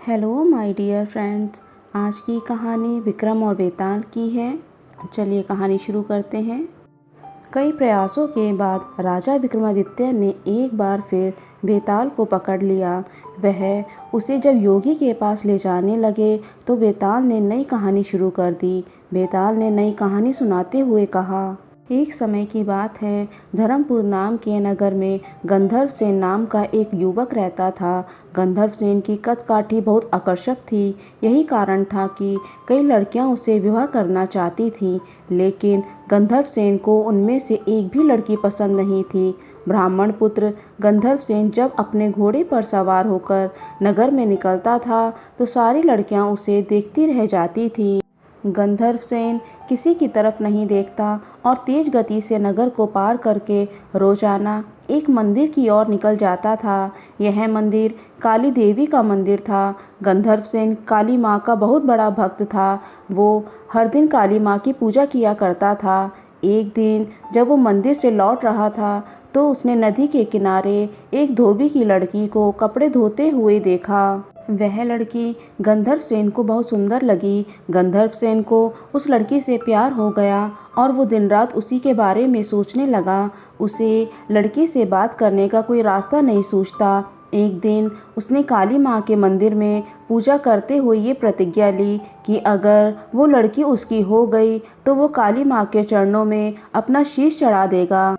Hello my dear friends. आज की कहानी विक्रम और बेताल की है। चलिए कहानी शुरू करते हैं। कई प्रयासों के बाद राजा विक्रमादित्य ने एक बार फिर बेताल को पकड़ लिया। वह उसे जब योगी के पास ले जाने लगे तो बेताल ने नई कहानी शुरू कर दी। बेताल ने नई कहानी सुनाते हुए कहा, एक समय की बात है, धर्मपुर नाम के नगर में गंधर्व सेन नाम का एक युवक रहता था। गंधर्व सेन की कद काठी बहुत आकर्षक थी। यही कारण था कि कई लड़कियां उससे विवाह करना चाहती थीं, लेकिन गंधर्व सेन को उनमें से एक भी लड़की पसंद नहीं थी। ब्राह्मण पुत्र गंधर्व सेन जब अपने घोड़े पर सवार होकर नगर में निकलता था तो सारी लड़कियां उसे देखती रह जाती थीं। गंधर्व सेन किसी की तरफ नहीं देखता और तेज गति से नगर को पार करके रोजाना एक मंदिर की ओर निकल जाता था। यह मंदिर काली देवी का मंदिर था। गंधर्व सेन काली माँ का बहुत बड़ा भक्त था। वो हर दिन काली माँ की पूजा किया करता था। एक दिन जब वो मंदिर से लौट रहा था तो उसने नदी के किनारे एक धोबी की लड़की को कपड़े धोते हुए देखा। वह लड़की गंधर्व सेन को बहुत सुंदर लगी। गंधर्व सेन को उस लड़की से प्यार हो गया और वो दिन रात उसी के बारे में सोचने लगा। उसे लड़की से बात करने का कोई रास्ता नहीं सूझता। एक दिन उसने काली माँ के मंदिर में पूजा करते हुए ये प्रतिज्ञा ली कि अगर वो लड़की उसकी हो गई तो वो काली माँ के चरणों में अपना शीश चढ़ा देगा।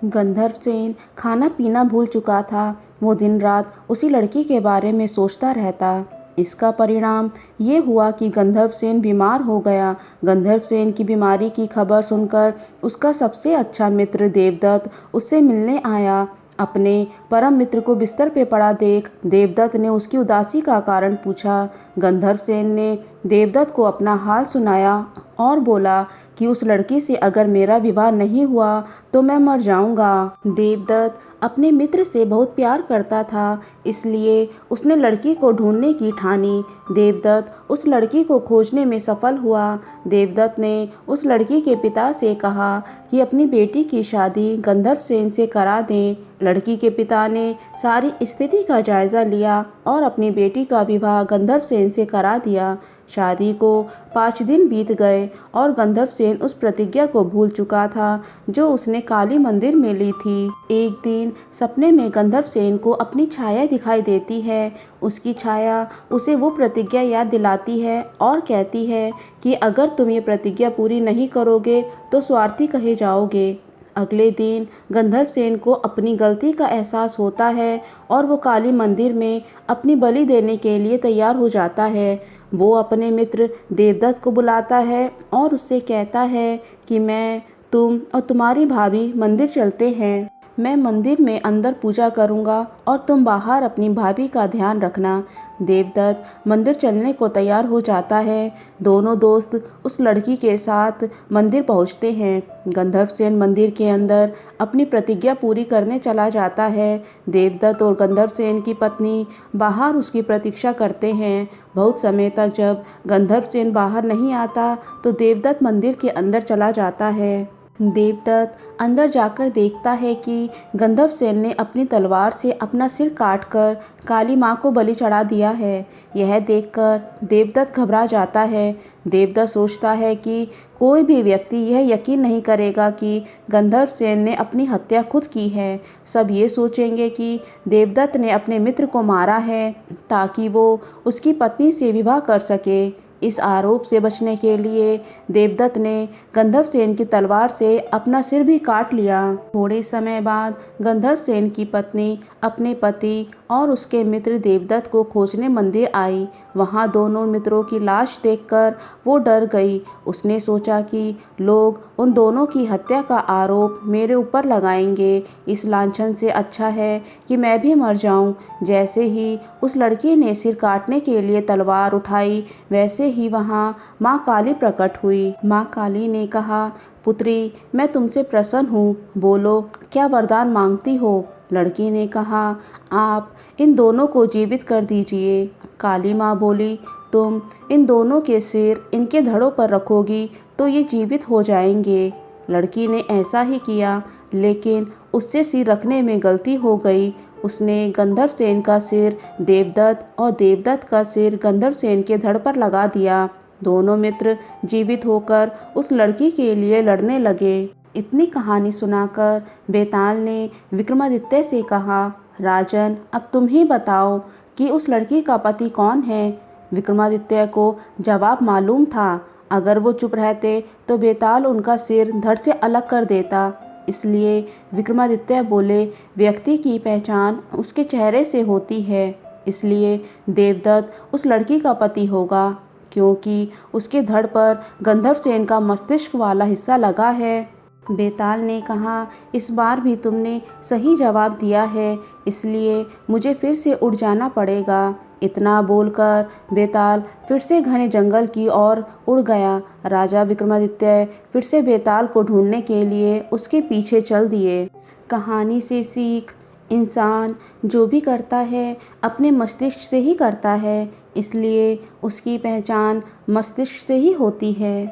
गंधर्व सेन खाना पीना भूल चुका था। वो दिन रात उसी लड़की के बारे में सोचता रहता। इसका परिणाम ये हुआ कि गंधर्व सेन बीमार हो गया। गंधर्व सेन की बीमारी की खबर सुनकर उसका सबसे अच्छा मित्र देवदत्त उससे मिलने आया। अपने परम मित्र को बिस्तर पे पड़ा देख देवदत्त ने उसकी उदासी का कारण पूछा। गंधर्व सेन ने देवदत्त को अपना हाल सुनाया और बोला कि उस लड़की से अगर मेरा विवाह नहीं हुआ तो मैं मर जाऊंगा। देवदत्त अपने मित्र से बहुत प्यार करता था, इसलिए उसने लड़की को ढूंढने की ठानी। देवदत्त उस लड़की को खोजने में सफल हुआ। देवदत्त ने उस लड़की के पिता से कहा कि अपनी बेटी की शादी गंधर्व सेन से करा दें। लड़की के पिता ने सारी स्थिति का जायजा लिया और अपनी बेटी का विवाह गंधर्व सेन से करा दिया। शादी को 5 दिन बीत गए और गंधर्व सेन उस प्रतिज्ञा को भूल चुका था जो उसने काली मंदिर में ली थी। एक दिन सपने में गंधर्व सेन को अपनी छाया दिखाई देती है। उसकी छाया उसे वो प्रतिज्ञा याद दिलाती है और कहती है कि अगर तुम ये प्रतिज्ञा पूरी नहीं करोगे तो स्वार्थी कहे जाओगे। अगले दिन गंधर्व सेन को अपनी गलती का एहसास होता है और वो काली मंदिर में अपनी बलि देने के लिए तैयार हो जाता है। वो अपने मित्र देवदत्त को बुलाता है और उससे कहता है कि मैं, तुम और तुम्हारी भाभी मंदिर चलते हैं। मैं मंदिर में अंदर पूजा करूंगा और तुम बाहर अपनी भाभी का ध्यान रखना। देवदत्त मंदिर चलने को तैयार हो जाता है। दोनों दोस्त उस लड़की के साथ मंदिर पहुंचते हैं। गंधर्व सेन मंदिर के अंदर अपनी प्रतिज्ञा पूरी करने चला जाता है। देवदत्त और गंधर्व सेन की पत्नी बाहर उसकी प्रतीक्षा करते हैं। बहुत समय तक जब गंधर्व सेन बाहर नहीं आता तो देवदत्त मंदिर के अंदर चला जाता है। देवदत्त अंदर जाकर देखता है कि गंधर्व सेन ने अपनी तलवार से अपना सिर काटकर काली माँ को बलि चढ़ा दिया है। यह देखकर देवदत्त घबरा जाता है। देवदत्त सोचता है कि कोई भी व्यक्ति यह यकीन नहीं करेगा कि गंधर्व सेन ने अपनी हत्या खुद की है। सब ये सोचेंगे कि देवदत्त ने अपने मित्र को मारा है ताकि वो उसकी पत्नी से विवाह कर सके। इस आरोप से बचने के लिए देवदत्त ने गंधर्व सेन की तलवार से अपना सिर भी काट लिया। थोड़े समय बाद गंधर्व सेन की पत्नी अपने पति और उसके मित्र देवदत्त को खोजने मंदिर आई। वहां दोनों मित्रों की लाश देखकर वो डर गई। उसने सोचा कि लोग उन दोनों की हत्या का आरोप मेरे ऊपर लगाएंगे। इस लांछन से अच्छा है कि मैं भी मर जाऊं। जैसे ही उस लड़की ने सिर काटने के लिए तलवार उठाई, वैसे ही वहां माँ काली प्रकट हुई। माँ काली ने कहा, पुत्री, मैं तुमसे प्रसन्न हूँ। बोलो, क्या वरदान मांगती हो? लड़की ने कहा, आप इन दोनों को जीवित कर दीजिए। काली माँ बोली, तुम इन दोनों के सिर इनके धड़ों पर रखोगी तो ये जीवित हो जाएंगे। लड़की ने ऐसा ही किया, लेकिन उससे सिर रखने में गलती हो गई। उसने गंधर्वसेन का सिर देवदत्त और देवदत्त का सिर गंधर्वसेन के धड़ पर लगा दिया। दोनों मित्र जीवित होकर उस लड़की के लिए लड़ने लगे। इतनी कहानी सुनाकर बेताल ने विक्रमादित्य से कहा, राजन, अब तुम ही बताओ कि उस लड़की का पति कौन है। विक्रमादित्य को जवाब मालूम था। अगर वो चुप रहते तो बेताल उनका सिर धड़ से अलग कर देता। इसलिए विक्रमादित्य बोले, व्यक्ति की पहचान उसके चेहरे से होती है, इसलिए देवदत्त उस लड़की का पति होगा, क्योंकि उसके धड़ पर गंधर्वसेन का मस्तिष्क वाला हिस्सा लगा है। बेताल ने कहा, इस बार भी तुमने सही जवाब दिया है, इसलिए मुझे फिर से उड़ जाना पड़ेगा। इतना बोलकर बेताल फिर से घने जंगल की ओर उड़ गया। राजा विक्रमादित्य फिर से बेताल को ढूंढने के लिए उसके पीछे चल दिए। कहानी से सीख, इंसान जो भी करता है अपने मस्तिष्क से ही करता है, इसलिए उसकी पहचान मस्तिष्क से ही होती है।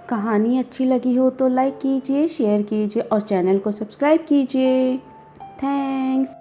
कहानी अच्छी लगी हो तो लाइक कीजिए, शेयर कीजिए और चैनल को सब्सक्राइब कीजिए। थैंक्स।